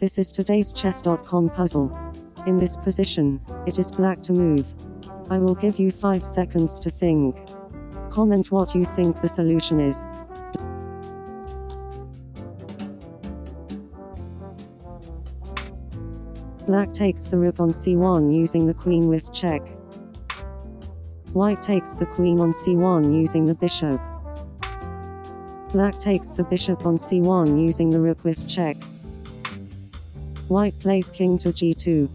This is today's chess.com puzzle. In this position, it is black to move. I will give you 5 seconds to think. Comment what you think the solution is. Black takes the rook on c1 using the queen with check. White takes the queen on c1 using the bishop. Black takes the bishop on c1 using the rook with check. White plays king to g2.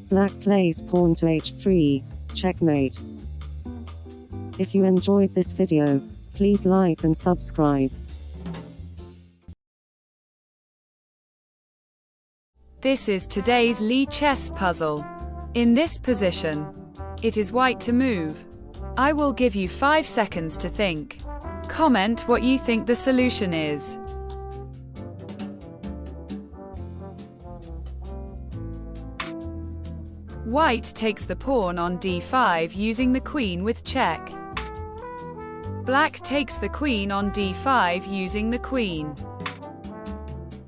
Black plays pawn to h3, checkmate. If you enjoyed this video, please like and subscribe. This is today's Lichess puzzle. In this position, it is white to move. I will give you 5 seconds to think. Comment what you think the solution is. White takes the pawn on d5 using the queen with check. Black takes the queen on d5 using the queen.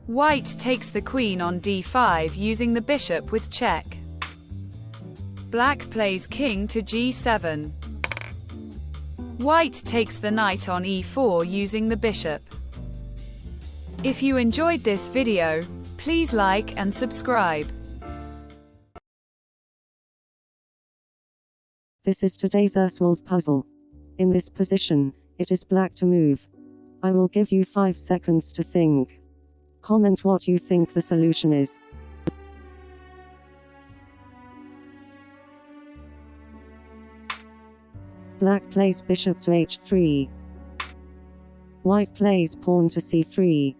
White takes the queen on d5 using the bishop with check. Black plays king to g7. White takes the knight on e4 using the bishop. If you enjoyed this video, please like and subscribe. This is today's Auerswald puzzle. In this position, it is black to move. I will give you 5 seconds to think. Comment what you think the solution is. Black plays bishop to h3. White plays pawn to c3.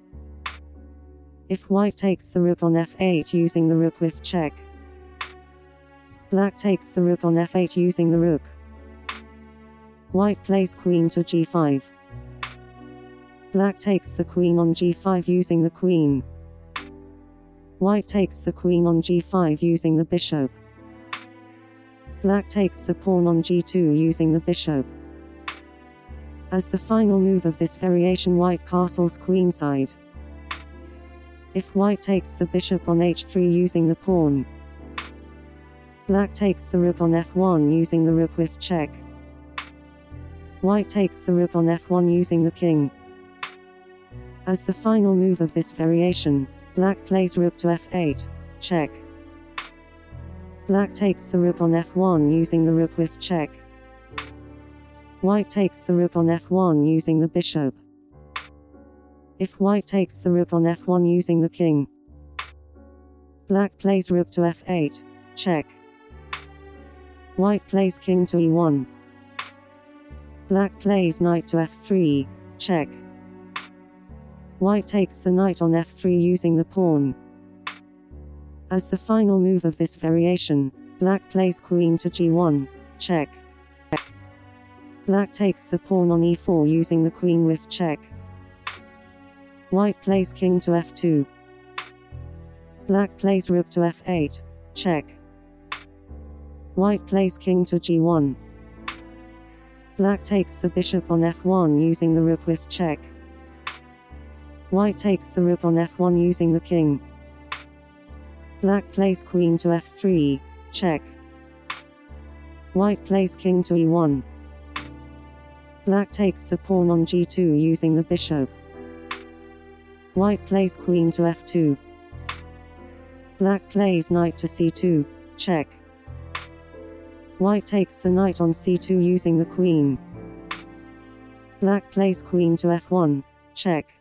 If white takes the rook on f8 using the rook with check. Black takes the rook on f8 using the rook. White plays queen to g5. Black takes the queen on g5 using the queen. White takes the queen on g5 using the bishop. Black takes the pawn on g2 using the bishop. As the final move of this variation, white castles queenside. If white takes the bishop on h3 using the pawn. Black takes the rook on f1 using the rook with check. White takes the rook on f1 using the king. As the final move of this variation, black plays rook to f8, check. Black takes the rook on f1 using the rook with check. White takes the rook on f1 using the bishop. If white takes the rook on f1 using the king. Black plays rook to f8, check. White plays king to e1. Black plays knight to f3, check. White takes the knight on f3 using the pawn. As the final move of this variation, black plays queen to g1, check. Black takes the pawn on e4 using the queen with check. White plays king to f2. Black plays rook to f8, check. White plays king to g1. Black takes the bishop on f1 using the rook with check. White takes the rook on f1 using the king. Black plays queen to f3, check. White plays king to e1. Black takes the pawn on g2 using the bishop. White plays queen to f2. Black plays knight to c2, check. White takes the knight on c2 using the queen. Black plays queen to f1, check.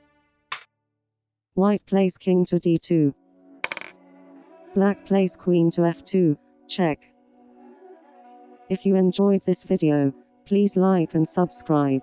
White plays king to d2. Black plays queen to f2, check. If you enjoyed this video, please like and subscribe.